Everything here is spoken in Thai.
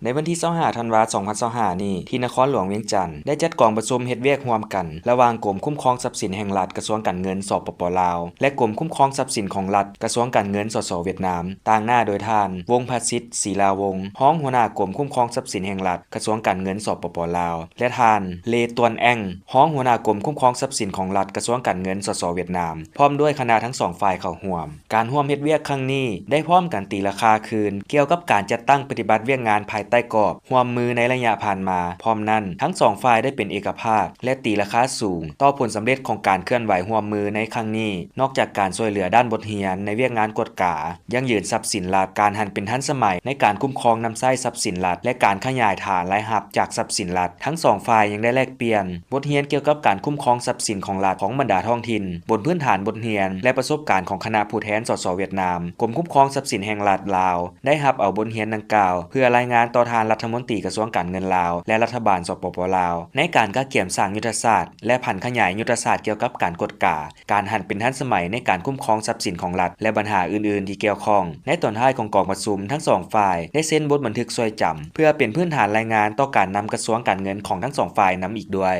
ในวันที่25ธันวาคม2025นี้ที่นครหลวงเวียงจันทน์ได้จัดกองประชุมเฮ็ดเวียกร่วมกันระหว่างกรมคุ้มครองทรัพย์สินแห่งรัฐกระทรวงการเงินสปป.ลาวและกรมคุ้มครองทรัพย์สินของรัฐกระทรวงการเงินสส.เวียดนามต่างหน้าโดยท่านวงศ์ภัสสิทธิ์ศรีลาวงศ์รองหัวหน้ากรมคุ้มครองทรัพย์สินแห่งรัฐกระทรวงการเงินสปป.ลาวและท่านเลตวนแองรองหัวหน้ากรมคุ้มครองทรัพย์สินของรัฐกระทรวงการเงินสส.เวียดนามพร้อมด้วยคณะทั้ง2ฝ่ายเข้าร่วมการร่วมเฮ็ดเวียกครั้งนี้ได้พร้อมกันตีราคาคืนเกี่ยวกับการจัดตั้งปฏิบัติเวียกงานภายใต้กรอบร่วมมือในระยะผ่านมาพร้อมนั้นทั้ง2ฝ่ายได้เป็นเอกภาพและตีราคาสูงต่อผลสำเร็จของการเคลื่อนไหวร่วมมือในครั้งนี้นอกจากการช่วยเหลือด้านบทเรียนในเวียกงานกฎกายังยืนทรัพย์สินรัฐการหันเป็นทันสมัยในการคุ้มครองนำใช้ทรัพย์สินรัฐและการขยายฐานรายรับจากทรัพย์สินรัฐทั้ง2ฝ่ายยังได้แลกเปลี่ยนบทเรียนเกี่ยวกับการคุ้มครองทรัพย์สินของรัฐของบรรดาท้องถิ่นบนพื้นฐานบทเรียนและประสบการณ์ของคณะผู้แทนสสเวียดนามกรมคุ้มครองทรัพย์สินแห่งรัฐลาวได้รับเอาบทเรียนดังกล่าวเพื่อรายงานต่อทานรัฐมนตรีกระทรวงการเงินลาวและรัฐบาลสปป.ลาวในการกะเกี่ยมสร้างยุทธศาสตร์และผันขยายยุทธศาสตร์เกี่ยวกับการกฎกาการหันเป็นทันสมัยในการคุ้มครองทรัพย์สินของรัฐและปัญหาอื่นๆที่เกี่ยวข้องในตอนท้ายของกองประชุมทั้ง2ฝ่ายได้เซ็นบทบันทึกช่วยจำเพื่อเป็นพื้นฐานรายงานต่อการนำกระทรวงการเงินของทั้ง2ฝ่ายนำอีกด้วย